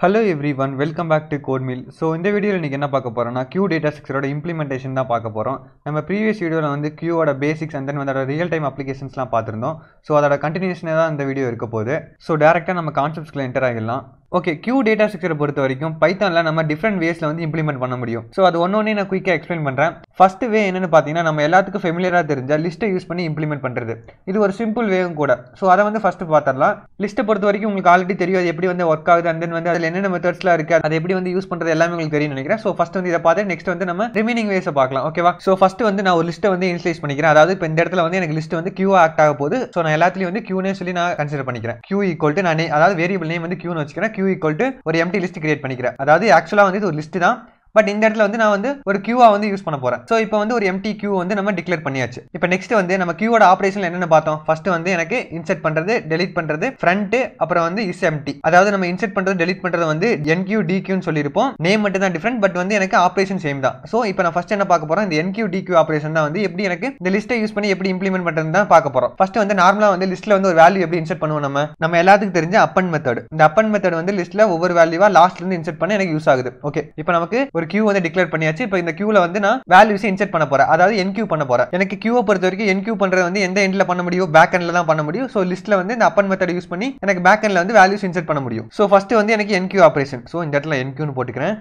Hello everyone, welcome back to Code Mill. So இந்த வீடியோல நீங்க என்ன பார்க்க போறோம்னா queue data structure ஓட implementation தான் பார்க்க போறோம். நம்ம previous வீடியோல வந்து queue ஓட basics and then அதோட real time applicationsலாம் பார்த்திருந்தோம். So அதோட continuation தான் இந்த வீடியோ இருக்க போகுது. So டைரக்ட்டா நம்ம கான்செப்ட்ஸ்க்குள்ள என்டர் ஆகிடலாம். ஓகே queue data structure பொறுத்த வரைக்கும் பைத்தான்ல நம்ம டிஃபரெண்ட் வேஸ்ல வந்து இம்ப்ளிமெண்ட் பண்ண முடியும். ஸோ அது ஒன்னொன்னே நான் குயிக்காக எக்ஸ்பிளைன் பண்றேன். ஃபர்ஸ்ட் வே என்னன்னு பார்த்தீங்கன்னா நம்ம எல்லாத்துக்கும் ஃபெமிலியரா தெரிஞ்ச லிஸ்ட்டை யூஸ் பண்ணி இம்ப்ளிமெண்ட் பண்றது. இது ஒரு சிம்பிள் வேவும் கூட. ஸோ அதை வந்து ஃபர்ஸ்ட் பார்த்துடலாம். லிஸ்ட்டை பொறுத்த வரைக்கும் உங்களுக்கு ஆல்ரெடி தெரியும் அது எப்படி வந்து ஒர்க் ஆகுது அண்ட் தென் வந்து அதில் என்னென்ன மெத்தட்ஸ்லாம் இருக்கு அதை எப்படி வந்து யூஸ் பண்றது எல்லாமே உங்களுக்கு தெரியும் நினைக்கிறேன். ஸோ ஃபர்ஸ்ட் வந்து இதை பார்த்து நெக்ஸ்ட் வந்து நம்ம ரிமைனிங் வேஸை பார்க்கலாம். ஓகேவா? ஸோ ஃபர்ஸ்ட் வந்து நான் ஒரு லிஸ்ட்டை வந்து இனிஷியலைஸ் பண்ணிக்கிறேன். அதாவது இப்போ இந்த இடத்துல வந்து எனக்கு லிஸ்ட் வந்து கியூ ஆக்ட் ஆக போகுது. ஸோ நான் எல்லாத்துலையும் வந்து கியூனே சொல்லி நான் கன்சிடர் பண்ணிக்கிறேன். கியூ ஈக்குவல் டு நான் அதாவது வேரியபிள் நேம் வந்து கியூன்னு வச்சுக்கிறேன். கியூ ஈக்குவல் டு ஒரு empty list கிரியேட் பண்ணிக்கிறேன். அதாவது ஆக்சுவலா வந்து இது ஒரு லிஸ்ட் தான். பட் இந்த இடத்துல வந்து நான் வந்து ஒரு கியூவா வந்து யூஸ் பண்ண போறேன். சோ இப்போ வந்து ஒரு எம்டி கியூ வந்து நம்ம டிக்ளேர் பண்ணியாச்சு. இப்போ நெக்ஸ்ட் வந்து நம்ம கியூவோட ஆபரேஷன்ல என்னென்ன பார்த்தோம்? ஃபர்ஸ்ட் வந்து எனக்கு இன்சர்ட் பண்றது, டெலீட் பண்றது, ஃப்ரண்ட், அப்புறம் வந்து இஸ் எம்டி. அதாவது நம்ம இன்சர்ட் பண்றது, டெலீட் பண்றது வந்து என்கியூ டிக்யூன்னு சொல்லியிருப்போம். நேம் மட்டும் தான் டிஃபரெண்ட், பட் வந்து எனக்கு ஆபரேஷன் சேம் தான். சோ இப்போ நான் ஃபர்ஸ்ட் என்ன பார்க்க போறேன்? இந்த என்கியூ டிக்யூ ஆபரேஷன் தான் வந்து எப்படி எனக்கு இந்த லிஸ்ட்டை யூஸ் பண்ணி எப்படி இம்ப்ளிமெண்ட் பண்றது தான் பார்க்க போறோம். ஃபர்ஸ்ட் வந்து நார்மலா வந்து லிஸ்ட்ல வந்து ஒரு வேல்யூ எப்படி இன்சர்ட் பண்ணுவோம் நம்ம எல்லாத்துக்கும் தெரிஞ்ச அப்பன் மெத்தட். இந்த அப்பன் மெத்தட் வந்து லிஸ்ட்ல ஒவ்வொரு வேல்யூவா லாஸ்ட்ல இருந்து இன்சர்ட் பண்ண எனக்கு யூஸ் ஆகுது. ஓகே, இப்போ நமக்கு ஒரு கியூ வந்து டிக்ளேர் பண்ணியாச்சு. இப்போ இந்த கியூல வந்து நான் வேல்யூஸ் இன்சர்ட் பண்ண போறேன். அதாவது என்கியூ பண்ண போறேன். எனக்கு கியூவை பொறுத்த வரைக்கும் என்கியூ பண்றது வந்து எந்த எண்ட்ல பண்ண முடியும்? பேக் எண்ட்ல தான் பண்ண முடியும். சோ லிஸ்ட்ல வந்து இந்த அப்பன் மெத்தட் யூஸ் பண்ணி எனக்கு பேக் எண்ட்ல வந்து வேல்யூஸ் இன்சர்ட் பண்ண முடியும். சோ ஃபர்ஸ்ட் வந்து எனக்கு என்கியூ ஆபரேஷன். சோ இந்த இடத்துல என்கியூன்னு போட்டுக்கிறேன்.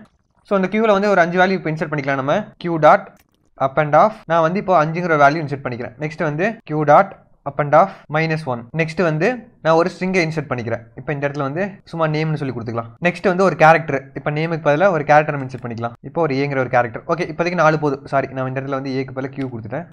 சோ இந்த கியூல வந்து ஒரு 5 வேல்யூ இப்போ இன்சர்ட் பண்ணிக்கலாம். நம்ம Q dot append of நான் வந்து இப்போ 5ங்கிற வேல்யூ இன்சர்ட் பண்ணிக்கிறேன். நெக்ஸ்ட் வந்து Q dot append of -1. Next வந்து நான் ஒரு ஸ்ட்ரிங்கை இன்சர்ட் பண்ணிக்கிறேன். இப்போ இந்த இடத்துல வந்து சும்மா நேம்னு சொல்லி கொடுத்துக்கலாம். நெக்ஸ்ட் வந்து ஒரு கேரக்டர். இப்போ நேமுக்கு பதிலாக ஒரு கேரக்டர் இன்சர்ட் பண்ணிக்கலாம். இப்போ ஒரு ஏங்கிற ஒரு கேரக்டர். ஓகே, இப்போதைக்கு 4 போதும். சாரி, நான் இந்த இடத்துல வந்து ஏக்கு பதிலாக கியூ கொடுத்துட்டேன்.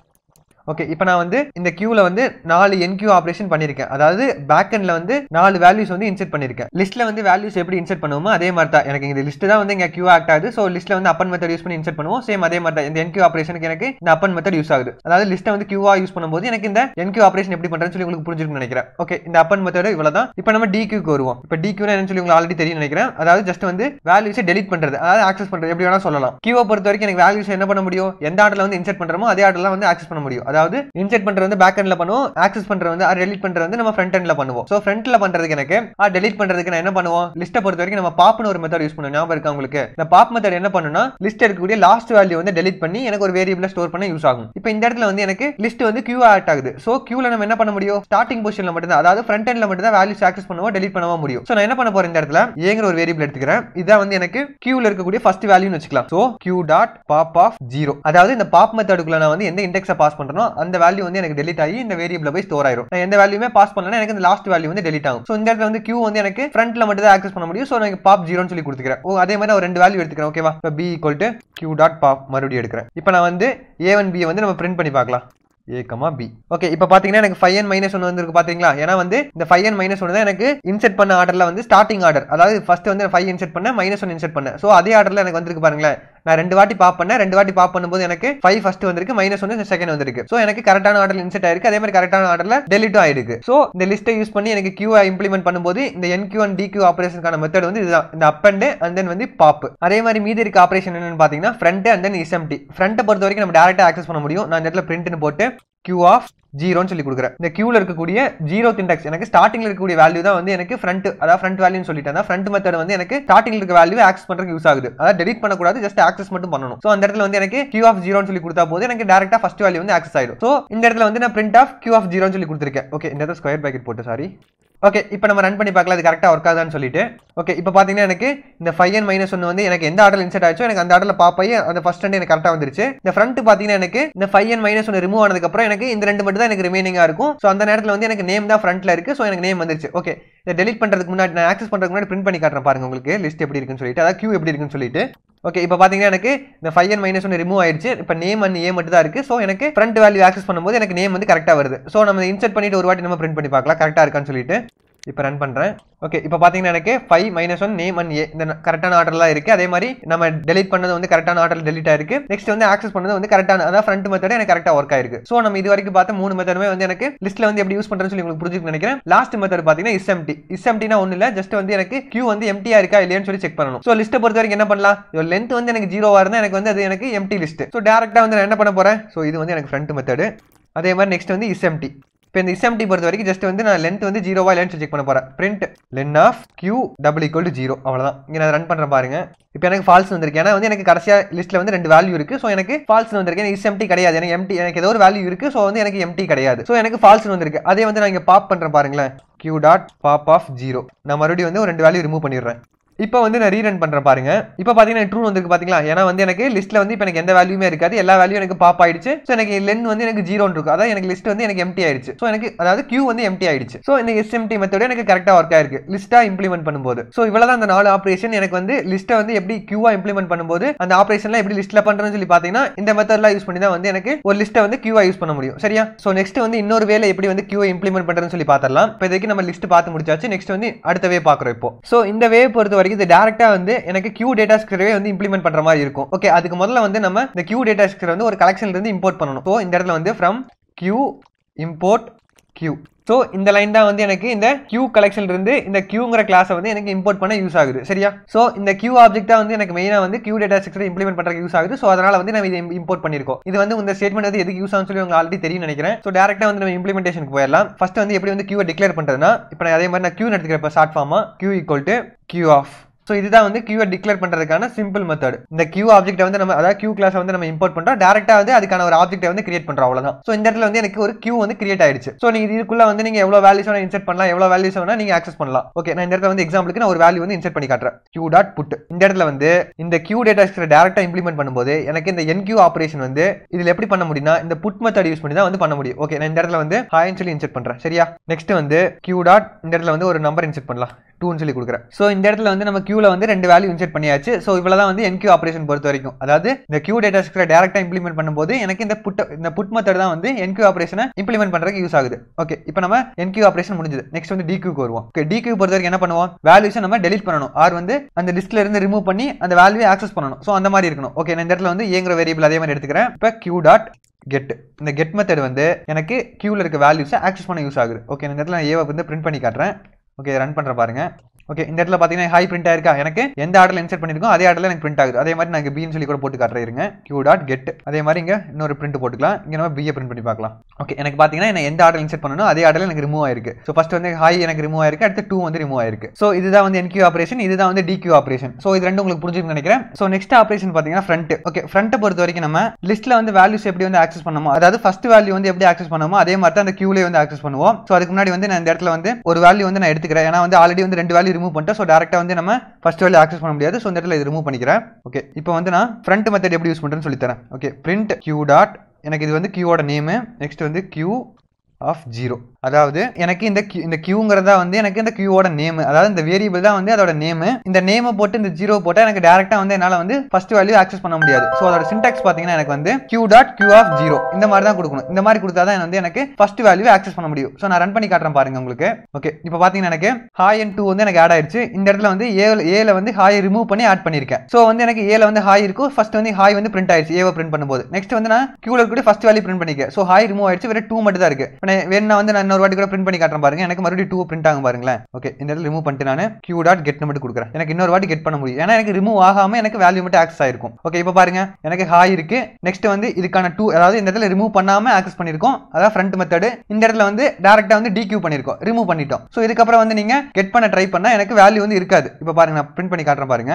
ஓகே, இப்போ நான் வந்து இந்த கியூல வந்து 4 என்கியூ ஆபரேஷன் பண்ணியிருக்கேன். அதாவது பேக் எண்ட்ல வந்து 4 வேல்யூஸ் வந்து இன்சர்ட் பண்ணியிருக்கேன். லிஸ்ட்ல வந்து வேல்யூஸ் எப்படி இன்சர்ட் பண்ணுவோமோ அதே மாதிரி தான். எனக்கு இந்த லிஸ்ட் தான் வந்து இங்க கியூ ஆக்ட் ஆகுது. ஸோ லிஸ்ட்ல வந்து அப்பன் மெத்தட் யூஸ் பண்ணி இன்சர்ட் பண்ணுவோம். சேம் அதே மாதிரி தான் இந்த என்கியூ ஆபரேஷனுக்கு எனக்கு இந்த அப்பன் மெத்தட் யூஸ் ஆகுது. அதாவது லிஸ்ட்டை வந்து கியூவா யூஸ் பண்ணும்போது எனக்கு இந்த என்கியூ ஆபரேஷன் எப்படி பண்றேன்னு சொல்லி உங்களுக்கு புரிஞ்சிருக்குன்னு நினைக்கிறேன். ஓகே, இந்த அப்பன் மெத்தட் இவ்வளவுதான். இப்போ நம்ம டிக்யூக்கு வருவோம். இப்போ டிக்யூனா என்னன்னு சொல்லி உங்களுக்கு ஆல்ரெடி தெரியும் நினைக்கிறேன். அதாவது ஜஸ்ட் வந்து வேல்யூஸை டெலிட் பண்றது, அதாவது ஆக்சஸ் பண்றது, எப்படி வேணா சொல்லலாம். கியூவை பொறுத்த வரைக்கும் எனக்கு வேல்யூஸ் என்ன பண்ண முடியும்? எந்த ஆர்டர்ல வந்து இன்சர்ட் பண்றோமோ அதே ஆர்டர்ல வந்து ஆக்சஸ் பண்ண முடியும். அதாவது இன்சர்ட் வந்து பேக் எண்ட்ல பண்ணுவோம், ஆக்சஸ் பண்றது வந்து டெலீட் பண்றது வந்து நம்ம ஃப்ரண்ட் எண்ட்ல பண்ணுவோம். சோ ஃப்ரண்ட்ல பண்றதுக்கு எனக்கு டெலீட் பண்றதுக்கு நான் என்ன பண்ணுவோம்? லிஸ்ட்டை பொறுத்த வரைக்கும் நம்ம பாப்னு ஒரு மெத்தட் யூஸ் பண்ணுவோம். ஞாபகம் இருக்கா உங்களுக்கு? இந்த பாப் மெத்தட் என்ன பண்ணுனா லிஸ்ட் இருக்கக்கூடிய லாஸ்ட் வேல்யூ வந்து டெலீட் பண்ணி எனக்கு ஒரு வேரியபிள ஸ்டோர் பண்ண யூஸ் ஆகும். இப்போ இந்த இடத்துல வந்து எனக்கு லிஸ்ட் வந்து கியூ ஆட் ஆகுது. சோ கியூல நம்ம என்ன பண்ண முடியும்? ஸ்டார்டிங் பொசிஷன்ல மட்டும் தான், அதாவது ஃப்ரண்ட் எண்ட்ல மட்டும் தான் வேல்யூஸ் ஆக்சஸ் பண்ணவோ டெலீட் பண்ணவோ முடியும். சோ நான் என்ன பண்ண போறேன்? இந்த இடத்துல ஏங்கிற ஒரு வேரியபிள் எடுத்துக்கிறேன். இதான் வந்து எனக்கு கியூல இருக்கக்கூடிய ஃபர்ஸ்ட் வேல்யூன்னு வச்சுக்கலாம். So Q dot pop of 0. அதாவது இந்த பாப் மெத்தடுக்குள்ள நான் வந்து எந்த இண்டெக்ஸை பாஸ் பண்றேனோ அந்த வேல்யூ வந்து எனக்கு டெலீட் ஆகி இந்த வேரியபிள்ல போய் ஸ்டோர் ஆயிரும். நான் எந்த வேல்யூமே பாஸ் பண்ணலனா எனக்கு இந்த லாஸ்ட் வேல்யூ வந்து டெலீட் ஆகும். சோ இந்த இடத்துல வந்து கியூ வந்து எனக்கு ஃப்ரண்ட்ல மட்டும் தான் ஆக்சஸ் பண்ண முடியும். சோ நான் பாப் 0ன்னு சொல்லி கொடுத்துக்கிறேன். அதே மாதிரி ஒரு 2 வேல்யூ எடுத்துக்கிறேன். ஓகேவா? இப்போ b = q.pop மறுபடியும் எடுக்கிறேன். இப்போ நான் வந்து a1 b வந்து நம்ம பிரிண்ட் பண்ணி பார்க்கலாம். a, b. ஓகே, இப்போ பாத்தீங்கன்னா எனக்கு 5n - 1 வந்திருக்கு பாத்தீங்களா? ஏன்னா வந்து இந்த 5n - 1 தான் எனக்கு இன்சர்ட் பண்ண ஆர்டர்ல வந்து ஸ்டார்டிங் ஆர்டர். அதாவது ஃபர்ஸ்ட் வந்து 5 இன்சர்ட் பண்ண -1 இன்சர்ட் பண்ண. சோ அதே ஆர்டர்ல எனக்கு வந்திருக்கு பாருங்களேன். நான் 2 வாட்டி பாப் பண்ணேன். 2 வாட்டி பாப் பண்ணும்போது எனக்கு 5 ஃபர்ஸ்ட் வந்திருக்கு, -1 செகண்ட் வந்திருக்கு. சோ எனக்கு கரெக்டான ஆர்டர்ல இன்சர்ட் ஆயிருக்கு. அதே மாதிரி கரெக்டான ஆர்டர்ல டெலீட் ஆயிருக்கு. சோ இந்த லிஸ்ட்டை யூஸ் பண்ணி எனக்கு கியூ இம்ப்ளிமெண்ட் பண்ணும்போது இந்த என்கியூ அண்ட் டிக்யூ ஆபரேஷனுக்கான மெத்தட் வந்து இதுதான். இந்த அப் அண்ட் தென் வந்து பாப். அதே மாதிரி மீதி இருக்க ஆபரேஷன் என்னன்னு பாத்தீங்கன்னா front and then is empty. Front பொறுத்த வரைக்கும் நம்ம டைரக்டா ஆக்சஸ் பண்ண முடியும். நான் இந்த இடத்துல பிரிண்ட்னு போட்டு Q of 0ன்னு சொல்லி கொடுக்குறேன். இந்த கியூல இருக்கக்கூடிய 0th இண்டெக்ஸ் எனக்கு ஸ்டார்டிங்ல இருக்கக்கூடிய வேல்யூ தான் வந்து எனக்கு ஃப்ரண்ட், அதாவது ஃப்ரண்ட் வேல்யூன்னு சொல்லிட்டேன். ஃப்ரண்ட் மெத்தட் வந்து எனக்கு ஸ்டார்டிங்ல இருக்க வேல்யூ ஆக்சஸ் பண்றதுக்கு யூஸ் ஆகுது. அதாவது டெலீட் பண்ண கூடாது, ஜஸ்ட் ஆக்சஸ் மட்டும் பண்ணணும். சோ அந்த இடத்துல வந்து எனக்கு Q of 0ன்னு சொல்லி கொடுத்தா போது எனக்கு டைரக்டா ஃபர்ஸ்ட் வேல்யூ வந்து ஆக்சஸ் ஆயிடும். சோ இந்த இடத்துல வந்து நான் print of Q of 0ன்னு சொல்லி கொடுத்திருக்கேன். ஓகே, இந்த இடத்துல ஸ்கொயர் பிராக்கெட் போட்டு சாரி. ஓகே, இப்போ நம்ம ரன் பண்ணி பார்க்கலாம் அது கரெக்டா ஒர்க் ஆகுதான்னு சொல்லிட்டு. ஓகே, இப்போ பாத்தீங்கன்னா எனக்கு இந்த 5n - 1 வந்து எனக்கு எந்த ஆர்டர்ல இன்சர்ட் ஆயிச்சோ எனக்கு அந்த ஆர்டர்ல பாப் ஆகி அந்த ஃபர்ஸ்ட் எண்ட் எனக்கு கரெக்டா வந்துருச்சு. இந்த ஃப்ரண்ட் பாத்தீங்கன்னா எனக்கு இந்த 5n - 1 ரிமூவ் ஆனதுக்கு அப்புறம் எனக்கு இந்த 2 மட்டும் தான் எனக்கு ரிமைனிங்கா இருக்கும். சோ அந்த நேரத்துல வந்து எனக்கு நேம் தான் ஃப்ரண்ட்ல இருக்கு. சோ எனக்கு நேம் வந்துருச்சு. ஓகே, இதை டெலீட் பண்றதுக்கு முன்னாடி நான் ஆக்சஸ் பண்றதுக்கு முன்னாடி பிரிண்ட் பண்ணி காட்டுறேன் பாருங்க உங்களுக்கு லிஸ்ட் எப்படி இருக்குன்னு சொல்லிட்டு, அதாவது கியூ எப்படி இருக்குன்னு சொல்லிட்டு. ஓகே, இப்போ பாத்தீங்கன்னா எனக்கு இந்த 5n - 1 ரிமூவ் ஆயிடுச்சு. இப்போ நேம் அண்ட் ஏ மட்டும் தான் இருக்கு. சோ எனக்கு ஃப்ரண்ட் வேல்யூ ஆக்சஸ் பண்ணும்போது எனக்கு நேம் வந்து கரெக்டா வருது. சோ நம்ம இன்சர்ட் பண்ணிட்டு ஒரு வாட்டி நம்ம பிரிண்ட் பண்ணி பார்க்கலாம் கரெக்டா இருக்கான்னு சொல்லிட்டு. இப்போ ரன் பண்றேன். ஓகே, இப்போ பாத்தீங்கன்னா எனக்கு 5 - 1 நேம் அண்ட் ஏ இந்த கரெக்டான ஆர்டர்ல இருக்கு. அதே மாதிரி நம்ம டெலீட் பண்ணது வந்து கரெக்டான ஆர்டர்ல டெலீட் ஆயிருக்கு. நெக்ஸ்ட் வந்து ஆக்சஸ் பண்ணது வந்து கரெக்டான, அதாவது ஃப்ரண்ட் மெத்தட் எனக்கு கரெக்டா ஒர்க் ஆயிருக்கு. சோ நம்ம இது வரைக்கும் பார்த்த 3 மெத்தடுமே வந்து எனக்கு லிஸ்ட்ல வந்து எப்படி யூஸ் பண்றேன்னு சொல்லி உங்களுக்கு புரிஞ்சுக்க நினைக்கிறேன். லாஸ்ட் மெத்தட் பாத்தீங்கன்னா இஸ் எம்டி. இஸ் எம்டினா ஒண்ணு இல்ல, ஜஸ்ட் வந்து எனக்கு கியூ வந்து எம்டியா இருக்கா இல்லையான்னு சொல்லி செக் பண்ணணும். சோ லிஸ்ட்டை பொறுத்த வரைக்கும் என்ன பண்ணலாம்? இதோட லென்த் வந்து எனக்கு 0வா இருந்தா எனக்கு வந்து அது எனக்கு எம்டி லிஸ்ட். சோ டைரக்டா வந்து நான் என்ன பண்ண போறேன்? சோ இது வந்து எனக்கு ஃப்ரண்ட் மெத்தட். அதே மாதிரி நெக்ஸ்ட் வந்து இஸ் எம்டி. இப்போ இந்த isempty பொறுத்த வரைக்கும் ஜஸ்ட் வந்து நான் லென்த் வந்து 0வா இல்லைன்னு செக் பண்ண போறேன். print len of q double equal to 0 அவ்வளவுதான். இங்க நான் ரன் பண்றேன் பாருங்க. இப்போ எனக்கு ஃபால்ஸ் வந்திருக்கு. ஏன்னா வந்து எனக்கு கடைசியா லிஸ்ட்ல வந்து ரெண்டு வேல்யூ இருக்கு. சோ எனக்கு ஃபால்ஸ் வந்திருக்கு. எனக்கு isempty கிடையாது. எனக்கு empty எனக்கு ஏதோ ஒரு வேல்யூ இருக்கு. சோ வந்து எனக்கு empty கிடையாது. சோ எனக்கு ஃபால்ஸ் வந்திருக்கு. அதே வந்து நான் இங்க பாப் பண்றேன் பாருங்களேன். q dot pop of 0. நான் மறுபடியும் வந்து ஒரு ரெண்டு வேல்யூ ரிமூவ் பண்ணிடுறேன். இப்போ வந்து நான் ரீரன் பண்றேன் பாருங்க. இப்போ பாத்தீங்கன்னா ட்ரூ வந்திருக்கு பாத்தீங்களா? ஏன்னா வந்து எனக்கு லிஸ்ட்ல வந்து இப்போ எனக்கு எந்த வேல்யூமே இருக்காது. எல்லா வேல்யூ எனக்கு பாப் ஆயிடுச்சு. சோ எனக்கு லென் வந்து எனக்கு 0 இருக்கு. அதாவது எனக்கு லிஸ்ட் வந்து எனக்கு எம்டி ஆயிடுச்சு. சோ எனக்கு அதாவது q வந்து எம்டி ஆயிடுச்சு. சோ இந்த isempty மெத்தட் எனக்கு கரெக்ட்டா வர்க் ஆயிருக்கு லிஸ்டா இம்ப்ளிமெண்ட் பண்ணும்போது. சோ இவ்வளவுதான் அந்த நாலு ஆபரேஷன். எனக்கு வந்து லிஸ்ட்டை வந்து எப்படி q-ஆ இம்ப்ளிமெண்ட் பண்ணும்போது அந்த ஆபரேஷன்லாம் எப்படி லிஸ்ட்ல பண்றேன்னு சொல்லி பாத்தீங்கன்னா இந்த மெத்தட்லாம் யூஸ் பண்ணி தான் வந்து எனக்கு ஒரு லிஸ்ட்டை வந்து q-ஆ யூஸ் பண்ண முடியும். சரியா? சோ நெக்ஸ்ட் வந்து இன்னொரு வேல எப்படி வந்து q-ஐ இம்ப்ளிமெண்ட் பண்றதுன்னு சொல்லி பார்த்தறலாம். இப்போ இதுக்கு நம்ம லிஸ்ட் பார்த்து முடிச்சாச்சு. நெக்ஸ்ட் வந்து அடுத்த வே பார்க்கறோம் இப்போ. சோ இந்த வே பொறுத்த வரைக்கும் இது டைரக்ட்டா எனக்கு q data structure வந்து இம்ப்ளிமெண்ட் பண்ற மாதிரி இருக்கும். ஓகே, அதுக்கு முதல்ல வந்து நம்ம இந்த q data structure வந்து ஒரு கலெக்ஷன்ல இருந்து இம்போர்ட் பண்ணனும். சோ இந்த இடத்துல வந்து from q import q. So இந்த லைன் தான் வந்து எனக்கு இந்த q கலெக்ஷன்ல இருந்து இந்த qங்கற கிளாஸை வந்து எனக்கு இம்போர்ட் பண்ண யூஸ் ஆகுது. சரியா? சோ இந்த q ஆப்ஜெக்ட்டா வந்து எனக்கு மெயினா வந்து q data structure இம்ப்ளிமெண்ட் பண்றதுக்கு யூஸ் ஆகுது. சோ அதனால வந்து நம்ம இதை இம்போர்ட் பண்ணிருக்கோம். இது வந்து இந்த ஸ்டேட்மென்ட் வந்து எதுக்கு யூஸ் ஆகும்னு சொல்லி உங்களுக்கு ஆல்ரெடி தெரியும் நினைக்கிறேன். சோ டைரக்ட்டா வந்து நம்ம இம்ப்ளிமெண்டேஷனுக்கு போயிடலாம். ஃபர்ஸ்ட் வந்து எப்படி வந்து q-ஐ டிக்ளேர் பண்றதுனா, இப்போ நான் அதே மாதிரி நான் q எடுத்துக்கிறேன். இப்போ short pharma q q of. So இதுதான் வந்து q-ஐ டிக்ளேர் பண்றதுக்கான சிம்பிள் மெத்தட். இந்த q ஆப்ஜெக்ட்டை வந்து நம்ம அதாவது q கிளாஸை வந்து நம்ம இம்போர்ட் பண்றோம். டைரக்ட்டா வந்து அதுக்கான ஒரு ஆப்ஜெக்ட்டை வந்து கிரியேட் பண்றோம். அவ்வளவுதான். சோ இந்த இடத்துல வந்து எனக்கு ஒரு q வந்து கிரியேட் ஆயிடுச்சு. சோ நீங்க இதுக்குள்ள வந்து நீங்க எவ்வளவு வேல்யூஸ் வேணா இன்சர்ட் பண்ணலாம், எவ்வளவு வேல்யூஸ் வேணா நீங்க ஆக்சஸ் பண்ணலாம். ஓகே, நான் இந்த இடத்துல வந்து எக்ஸாம்பிளுக்கு நான் ஒரு வேல்யூ வந்து இன்சர்ட் பண்ணி காட்டுறேன். q.put. இந்த இடத்துல வந்து இந்த q டேட்டா ஸ்ட்ரக்சர் டைரக்ட்டா இம்ப்ளிமெண்ட் பண்ணும்போது எனக்கு இந்த enqueue ஆபரேஷன் வந்து இதுல எப்படி பண்ண முடியும்னா இந்த put மெத்தட் யூஸ் பண்ணி தான் வந்து பண்ண முடியும். ஓகே, நான் இந்த இடத்துல வந்து hi ன்னு சொல்லி இன்சர்ட் பண்றேன். சரியா? நெக்ஸ்ட் வந்து q. இந்த இடத்துல வந்து ஒரு நம்பர் இன்சர்ட் பண்ணலாம். 2 ன்னு சொல்லி கொடுக்குறேன். சோ இந்த இடத்துல வந்து நம்ம q-ல வந்து ரெண்டு வேல்யூ இன்சர்ட் பண்ணியாச்சு. சோ இவ்வளவுதான் வந்து enqueue ஆபரேஷன் பொறுத்த வரைக்கும். அதாவது இந்த q டேட்டா ஸ்ட்ரக்சர் டைரக்ட்டா இம்ப்ளிமெண்ட் பண்ணும்போது எனக்கு இந்த put மெத்தட் தான் வந்து enqueue ஆபரேஷனை இம்ப்ளிமெண்ட் பண்றதுக்கு யூஸ் ஆகுது. ஓகே, இப்போ நம்ம enqueue ஆபரேஷன் முடிஞ்சது. நெக்ஸ்ட் வந்து deque க்கு வருவோம். ஓகே, deque பொறுத்த வரைக்கும் என்ன பண்ணுவோம்? வேல்யூஸை நம்ம டெலீட் பண்ணனும். ஆர் வந்து அந்த லிஸ்ட்ல இருந்து ரிமூவ் பண்ணி அந்த வேல்யூவை ஆக்சஸ் பண்ணனும். சோ அந்த மாதிரி இருக்கணும். ஓகே, நான் இந்த இடத்துல வந்து ஏங்கற வேரியபிள் அதே மாதிரி எடுத்துக்கிறேன். இப்போ q.get. இந்த get மெத்தட் வந்து எனக்கு q-ல இருக்க வேல்யூஸை ஆக்சஸ் பண்ண யூஸ் ஆகுது. ஓகே, இந்த இடத்துல நான் a-வை வந்து பிரிண்ட் பண்ணி காட்டுறேன். ஓகே, ரன் பண்ற பாருங்க. ஓகே, இந்த இடத்துல பாத்தீங்கன்னா ஹை பிரிண்ட் ஆயிருக்கா? எனக்கு எந்த ஆர்டர்ல இன்சர்ட் பண்ணிருக்கோம் அதே ஆர்டர்ல எனக்கு பிரிண்ட் ஆகுது. அதே மாதிரி நான் இங்க b ன்னு சொல்லி கூட போட்டு காட்டுறேன். இருங்க. q.get. அதே மாதிரி இங்க இன்னொரு பிரிண்ட் போட்டுக்கலாம். இங்க நம்ம b-ஐ பிரிண்ட் பண்ணி பார்க்கலாம். ஓகே, எனக்கு பாத்தீங்கன்னா நான் எந்த ஆர்டர்ல இன்சர்ட் பண்ணனும் அதே ஆர்டர்ல எனக்கு ரிமூவ் ஆயிருக்கு. சோ ஃபர்ஸ்ட் வந்து ஹை எனக்கு ரிமூவ் ஆயிருக்கு, அடுத்து 2 வந்து ரிமூவ் ஆயிருக்கு. சோ இதுதான் வந்து enqueue ஆபரேஷன், இதுதான் வந்து deque ஆபரேஷன். சோ இது ரெண்டும் உங்களுக்கு புரிஞ்சிருக்கும்னு நினைக்கிறேன். சோ நெக்ஸ்ட் ஆபரேஷன் பாத்தீங்கன்னா front. ஓகே, front பொறுத்த வரைக்கும் நம்ம லிஸ்ட்ல வந்து வேல்யூஸ் எப்படி வந்து ஆக்சஸ் பண்ணனுமோ, அதாவது ஃபர்ஸ்ட் வேல்யூ வந்து எப்படி ஆக்சஸ் பண்ணனுமோ அதே மாதிரி தான் அந்த q-ல வந்து ஆக்சஸ் பண்ணுவோம். சோ அதுக்கு முன்னாடி வந்து நான் இந்த இடத்துல வந்து ஒரு வேல்யூ வந்து நான் எடுத்துக்கிறேன். ஏன்னா வந்து ஆல்ரெடி வந்து ரெண்டு வேல்யூ ரிமூவ் பண்ணிட்டேன். சோ டைரக்ட்டா வந்து நம்ம ஃபர்ஸ்ட் வேல்யூ ஆக்சஸ் பண்ண முடியாது. சோ இந்த இடத்துல இது ரிமூவ் பண்ணிக்கிறேன். ஓகே, இப்போ வந்து நான் front மெத்தட் எப்படி யூஸ் பண்றேன்னு சொல்லி தரேன். Okay, print q. எனக்கு இது வந்து q-ஓட நேம். நெக்ஸ்ட் வந்து q of 0. அதாவது எனக்கு இந்த qங்கறதா வந்து எனக்கு இந்த q-ஓட நேம், அதாவது இந்த வேரியபிள் தான் வந்து அதோட நேம். இந்த நேமை போட்டு இந்த 0 போட்டா எனக்கு டைரக்ட்டா வந்து என்னால வந்து ஃபர்ஸ்ட் வேல்யூ ஆக்சஸ் பண்ண முடியாது. சோ அதோட சின்டாக்ஸ் பாத்தீங்கன்னா எனக்கு வந்து q.q of 0 இந்த மாதிரி தான் கொடுக்கணும். இந்த மாதிரி கொடுத்தா தான் வந்து எனக்கு ஃபர்ஸ்ட் வேல்யூ ஆக்சஸ் பண்ண முடியும். சோ நான் ரன் பண்ணி காட்டுறேன் பாருங்க உங்களுக்கு. ஓகே, இப்போ பாத்தீங்கன்னா எனக்கு hi and 2 வந்து எனக்கு ஆட் ஆயிருச்சு. இந்த இடத்துல வந்து a ல வந்து hi ரிமூவ் பண்ணி ஆட் பண்ணிருக்கேன். சோ வந்து எனக்கு a ல வந்து hi இருக்கும். ஃபர்ஸ்ட் வந்து hi வந்து பிரிண்ட் ஆயிருச்சு a-வை பிரிண்ட் பண்ணும்போது. நெக்ஸ்ட் வந்து நான் q ல இருக்க ஃபர்ஸ்ட் வேல்யூ பிரிண்ட் பண்ணிருக்கேன். சோ hi ரிமூவ் ஆயிருச்சு, வெறும் 2 மட்டும் தான் இருக்கு. வேணா வந்து நான் இன்னொரு வாட்டி கூட பிரிண்ட் பண்ணி காட்டுறேன் பாருங்க. எனக்கு மறுபடியும் 2 பிரிண்ட் ஆகும் பாருங்களேன். ஓகே, இந்த இடத்துல ரிமூவ் பண்ணிட்டு நான் q.get மட்டும் கொடுக்குறேன். எனக்கு இன்னொரு வாட்டி கெட் பண்ண முடியும். ஏன்னா எனக்கு ரிமூவ் ஆகாம எனக்கு வேல்யூ மட்டும் ஆக்சஸ் ஆயிருக்கும். ஓகே, இப்போ பாருங்க எனக்கு hi இருக்கு. நெக்ஸ்ட் வந்து இதுக்கான 2, அதாவது இந்த இடத்துல ரிமூவ் பண்ணாம ஆக்சஸ் பண்ணிருக்கோம். அதாவது front மெத்தட். இந்த இடத்துல வந்து டைரக்ட்டா வந்து deque பண்ணிருக்கோம், ரிமூவ் பண்ணிட்டோம். சோ இதுக்கு அப்புறம் வந்து நீங்க கெட் பண்ண ட்ரை பண்ணா எனக்கு வேல்யூ வந்து இருக்காது. இப்போ பாருங்க நான் பிரிண்ட் பண்ணி காட்டுறேன் பாருங்க.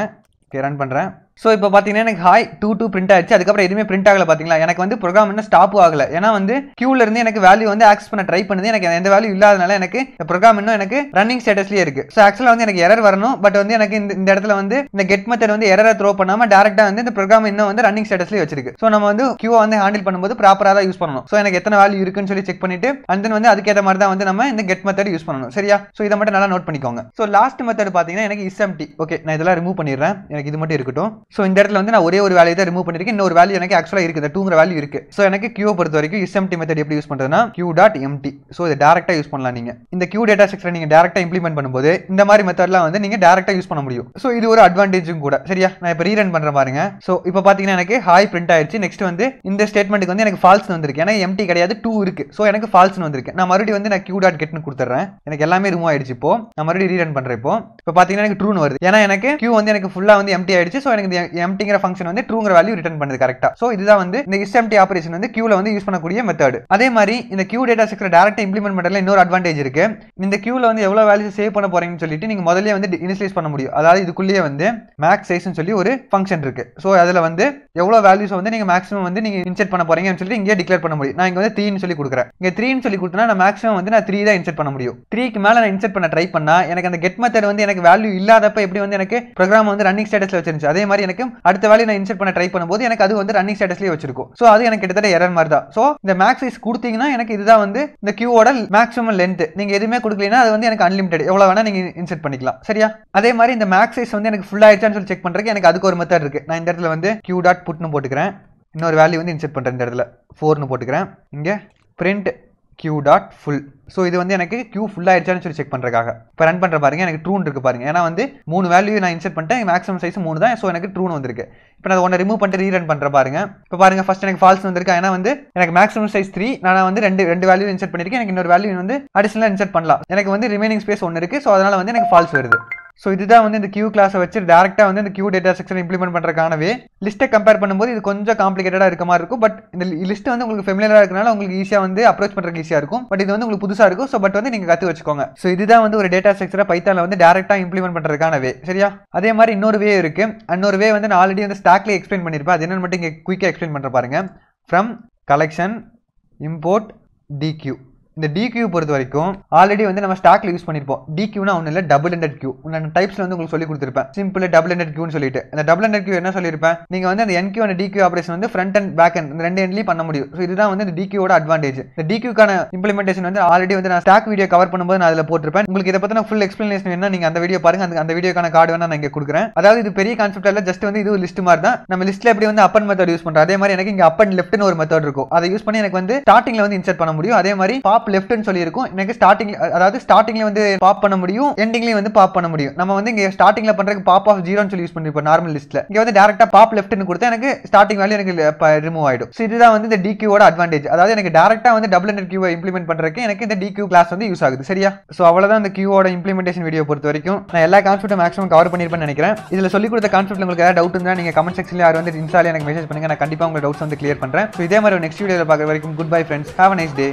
ஓகே, ரன் பண்றேன். சோ இப்போ பாத்தீங்கன்னா எனக்கு hi 2 பிரிண்ட் ஆயிடுச்சு. அதுக்கு அப்புறம் எதுவுமே பிரிண்ட் ஆகல பாத்தீங்களா? எனக்கு வந்து ப்ரோக்ராம் இன்னும் ஸ்டாப் ஆகல. ஏன்னா வந்து q-ல இருந்து எனக்கு வேல்யூ வந்து ஆக்சஸ் பண்ண ட்ரை பண்ணுது. எனக்கு எந்த வேல்யூ இல்லாதனால எனக்கு இந்த ப்ரோக்ராம் இன்னும் எனக்கு ரன்னிங் ஸ்டேட்டஸ்லயே இருக்கு. சோ ஆக்சுவலா வந்து எனக்கு எரர் வரணும். பட் வந்து எனக்கு இந்த இடத்துல வந்து இந்த கெட் மெத்தட் வந்து எரரை த்ரோ பண்ணாம டைரக்ட்டா வந்து இந்த ப்ரோக்ராம் இன்னும் வந்து ரன்னிங் ஸ்டேட்டஸ்லயே வச்சிருக்கு. சோ நம்ம வந்து q-ஐ வந்து ஹேண்டில் பண்ணும்போது ப்ராப்பரா தான் யூஸ் பண்ணணும். சோ எனக்கு எத்தனை வேல்யூ இருக்குன்னு சொல்லி செக் பண்ணிட்டு அண்ட் தென் வந்து அதுக்கு ஏத்த மாதிரி தான் வந்து நம்ம இந்த கெட் மெத்தட் யூஸ் பண்ணணும். சரியா? சோ இத மட்டும் நல்லா நோட் பண்ணிக்கோங்க. சோ லாஸ்ட் மெத்தட் பாத்தீங்கன்னா எனக்கு isempty. ஓகே, நான் இதெல்லாம் ரிமூவ் பண்ணிடுறேன். எனக்கு இது மட்டும் இருக்கட்டும். சோ இந்த இடத்துல வந்து நான் ஒரே ஒரு வேல்யூ தான் ரிமூவ் பண்ணிருக்கேன். இன்னொரு வேல்யூ எனக்கு ஆக்சுவலா இருக்கு. இந்த 2ங்கற வேல்யூ இருக்கு. சோ எனக்கு q பொறுத்த வரைக்கும் isempty மெத்தட் எப்படி யூஸ் பண்றதுனா q.empty. சோ இத டைரக்ட்டா யூஸ் பண்ணலாம். நீங்க இந்த q டேட்டா ஸ்ட்ரக்சர் நீங்க டைரக்ட்டா இம்ப்ளிமெண்ட் பண்ணும்போது இந்த மாதிரி மெத்தட்லாம் வந்து நீங்க டைரக்ட்டா யூஸ் பண்ண முடியும். சோ இது ஒரு அட்வான்டேஜும் கூட. சரியா? நான் இப்ப ரீரன் பண்றேன் பாருங்க. சோ இப்போ பாத்தீங்கன்னா எனக்கு hi பிரிண்ட் ஆயிருச்சு. நெக்ஸ்ட் வந்து இந்த ஸ்டேட்மென்ட்க்கு வந்து எனக்கு false வந்திருக்கு. ஏன்னா empty கிடையாது, 2 இருக்கு. சோ எனக்கு false வந்திருக்கு. நான் மறுபடியும் வந்து நான் q.get னு கொடுத்துறேன். எனக்கு எல்லாமே ரிமூவ் ஆயிடுச்சு. இப்போ நான் மறுபடியும் ரீரன் பண்றேன். இப்போ பாத்தீங்கன்னா எனக்கு true னு வருது. ஏன்னா எனக்கு q வந்து எனக்கு ஃபுல்லா வந்து empty ஆயிடுச்சு. சோ எனக்கு எனக்கு இந்த எம்டிங்கிற ஃபங்க்ஷன் வந்து ட்ரூங்கிற வேல்யூ ரிட்டர்ன் பண்ணுது கரெக்டா. ஸோ இதுதான் வந்து இந்த isEmpty ஆபரேஷன் வந்து கியூல வந்து யூஸ் பண்ணக்கூடிய மெத்தட். அதே மாதிரி இந்த கியூ டேட்டா ஸ்ட்ரக்சர் டைரக்டா இம்ப்ளிமெண்ட் பண்றதுல இன்னொரு அட்வான்டேஜ் இருக்கு. இந்த கியூல வந்து எவ்வளவு வேல்யூ சேவ் பண்ண போறீங்கன்னு சொல்லிட்டு நீங்க முதல்லயே வந்து இனிஷியலைஸ் பண்ண முடியும். அதாவது இதுக்குள்ளேயே வந்து மேக்ஸ் சைஸ்னு சொல்லி ஒரு ஃபங்க்ஷன் இருக்கு. ஸோ அதுல வந்து எவ்வளவு வேல்யூஸ் வந்து நீங்க மேக்ஸிமம் வந்து நீங்க இன்செர்ட் பண்ண போறீங்கன்னு சொல்லிட்டு இங்கே டிக்ளேர் பண்ண முடியும். நான் இங்க வந்து 3 ன்னு சொல்லி கொடுக்குறேன். இங்க 3 ன்னு சொல்லி கொடுத்தா நான் மேக்ஸிமம் வந்து நான் 3 தான் இன்செர்ட் பண்ண முடியும். 3 க்கு மேல நான் இன்செர்ட் பண்ண ட்ரை பண்ணா எனக்கு அந்த கெட் மெத்தட் வந்து எனக்கு வேல்யூ இல்லாதப்ப எப்படி வந்து எனக்கு ப்ரோக்ராம் வந்து ரன்னிங் ஸ்டேட்டஸ்ல வச்சிருந்துச்சு, அதே மாதிரி எனக்கு அடுத்த வேல்யூ நான் இன்செர்ட் பண்ண ட்ரை பண்ணும்போது எனக்கு அது வந்து ரன்னிங் ஸ்டேட்டஸ்லயே வச்சிருக்கும். ஸோ அது எனக்கு கிட்டத்தட்ட எரர் மாதிரி தான். ஸோ இந்த மேக்ஸ் சைஸ் கொடுத்தீங்கன்னா எனக்கு இதுதான் வந்து இந்த கியூவோட மேக்ஸிமம் லென்த். நீங்க எதுவுமே கொடுக்கலனா அது வந்து எனக்கு அன்லிமிட்டட், எவ்வளவு வேணா நீங்க இன்செர்ட் பண்ணிக்கலாம். சரியா? அதே மாதிரி இந்த மேக்ஸ் சைஸ் வந்து எனக்கு ஃபுல் ஆயிடுச்சான்னு சொல்லி செக் பண்றதுக்கு எனக்கு அதுக்கு ஒரு மெத்தட் இருக்கு. நான் இந்த இடத்துல வந்து q.putனு போட்டுக்கிறேன். இன்னொரு வேல்யூ வந்து இன்செர்ட் பண்றேன். இந்த இடத்துல 4ன்னு போட்டுக்கிறேன். இங்க print q.full. ஸோ இது வந்து எனக்கு கியூ ஃபுல் ஆயிடுச்சான்னு சொல்லி செக் பண்றதுக்காக. இப்போ ரன் பண்ற பாருங்க, எனக்கு ட்ரூன் இருக்கு பாருங்க. ஏன்னா வந்து 3 வேல்யூ நான் இன்செர்ட் பண்ணிட்டேன், மேக்ஸிமம் சைஸ் 3 தான். ஸோ எனக்கு ட்ரூன் வந்திருக்கு. இப்போ நான் ஒன்று ரிமூவ் பண்ணிட்டு ரீரன் பண்ற பாருங்க. இப்போ பாருங்க ஃபர்ஸ்ட் எனக்கு ஃபால்ஸ் வந்திருக்கு. ஏன்னா வந்து எனக்கு மேக்ஸிமம் சைஸ் 3, நான் வந்து ரெண்டு வேல்யூ இன்செர்ட் பண்ணிருக்கேன். எனக்கு இன்னொரு வேல்யூ வந்து அடிஷனலா இன்செர்ட் பண்ணலாம். எனக்கு வந்து ரிமைனிங் ஸ்பேஸ் 1 இருக்கு. ஸோ அதனால வந்து எனக்கு ஃபால்ஸ் வருது. ஸோ இதுதான் வந்து இந்த கியூ கிளாஸை வச்சு டேரக்டா வந்து இந்த கியூ டேட்டா ஸ்ட்ரக்சர் இம்ப்ளிமெண்ட் பண்றதுக்கானவே. லிஸ்ட்டை கம்பேர் பண்ணும்போது இது கொஞ்சம் காம்ப்ளிகேட்டடா இருக்க மாதிரி இருக்கும். பட் இந்த லிஸ்ட் வந்து உங்களுக்கு ஃபெமிலியரா இருக்கனால உங்களுக்கு ஈஸியா வந்து அப்ரோச் பண்றதுக்கு ஈஸியா இருக்கும். பட் இது வந்து உங்களுக்கு புதுசா இருக்கும். ஸோ பட் வந்து நீங்க கத்து வச்சுக்கோங்க. ஸோ இதுதான் வந்து ஒரு டேட்டா ஸ்ட்ரக்சரை பைத்தான்ல வந்து டேரக்டா இம்ப்ளிமெண்ட் பண்றதுக்கானவே. சரியா? அதே மாதிரி இன்னொரு வே இருக்கு. இன்னொரு வே வந்து நான் ஆல்ரெடி வந்து ஸ்டாக்ல எக்ஸ்பிளைன் பண்ணிருப்பேன். அது என்னன்னு மட்டும் இங்க குயிக்கா எக்ஸ்பிளைன் பண்ற பாருங்க. From collection import deque. இந்த deque பொறுத்த வரைக்கும் ஆல்ரெடி வந்து நம்ம ஸ்டாக்ல யூஸ் பண்ணிருப்போம். dequeனா ஒண்ணு இல்ல, டபுள் எண்டட் கியூ. நான் டைப்ஸ்ல வந்து உங்களுக்கு சொல்லி கொடுத்திருப்பேன். சிம்பிள் டபுள் எண்டட் கியூன்னு சொல்லிட்டு. அந்த டபுள் எண்டட் கியூ என்ன சொல்லிருப்பேன், நீங்க வந்து அந்த என்கியூ அண்ட் deque ஆபரேஷன் வந்து ஃப்ரண்ட் அண்ட் பேக் எண்ட் இந்த ரெண்டு எண்ட்லயும் பண்ண முடியும். ஸோ இதுதான் வந்து இந்த dequeோட அட்வான்டேஜ். இந்த dequeக்கான இம்ப்ளிமெண்டேஷன் வந்து ஆல்ரெடி வந்து நான் ஸ்டாக் வீடியோ கவர் பண்ணும்போது நான் அதுல போட்டிருப்பேன். உங்களுக்கு இதை பத்தின ஃபுல் எக்ஸ்பிளனேஷன் வேணா நீங்க அந்த வீடியோ பாருங்க. அந்த வீடியோக்கான கார்டு வேணா நான் இங்க கொடுக்குறேன். அதாவது இது பெரிய கான்செப்ட் இல்ல, ஜஸ்ட் வந்து இது ஒரு லிஸ்ட் மாதிரி தான். நம்ம லிஸ்ட்ல எப்படி வந்து அப் அண்ட் மெத்தட் யூஸ் பண்றோம், அதே மாதிரி எனக்கு இங்க அப் அண்ட் லெஃப்ட்னு ஒரு மெத்தட் இருக்கும். அதை யூஸ் பண்ணி எனக்கு வந்து ஸ்டார்டிங்ல வந்து இன்செர்ட் பண்ண முடியும். அதே மாதிரி பாப் லெஃப்ட்னு சொல்லி இருக்கும். எனக்கு ஸ்டார்டிங்ல வந்து பாப் பண்ண முடியும், எண்டிங்லயும் வந்து பாப் பண்ண முடியும். நம்ம வந்து இங்க ஸ்டார்டிங்ல பண்றதுக்கு பாப் ஆஃப் 0ன்னு சொல்லி யூஸ் பண்ணிருப்போம் நார்மல் லிஸ்ட்ல. இங்க வந்து டைரக்டா பாப் லெஃப்ட்னு கொடுத்தா எனக்கு ஸ்டார்டிங் வேல்யூ எனக்கு ரிமூவ் ஆயிடும். சோ இதுதான் வந்து இந்த dequeோட அட்வான்டேஜ். அதாவது எனக்கு டைரக்டா வந்து டபுள் எண்டட் கியூவை இம்ப்ளிமெண்ட் பண்றதுக்கு எனக்கு இந்த deque கிளாஸ் வந்து யூஸ் ஆகுது. சரியா? சோ அவ்வளவுதான் இந்த கியூவோட இம்ப்ளிமெண்டேஷன் வீடியோ பொறுத்த வரைக்கும். நான் எல்லா கான்செப்ட்டும் மேக்ஸிமம் கவர் பண்ணிருப்பேன்னு நினைக்கிறேன். இதுல சொல்லி கொடுத்த கான்செப்ட்ல உங்களுக்கு ஏதாவது டவுட் இருந்தா நீங்க கமெண்ட் செக்ஷன்ல யாரும் வந்து இன்ஸ்டால எனக்கு மெசேஜ் பண்ணுங்க. நான் கண்டிப்பா உங்க டவுட்ஸ் வந்து கிளியர் பண்றேன். சோ இதே மாதிரி நெக்ஸ்ட் வீடியோல பார்க்குற வரைக்கும் good bye friends. Have a nice day.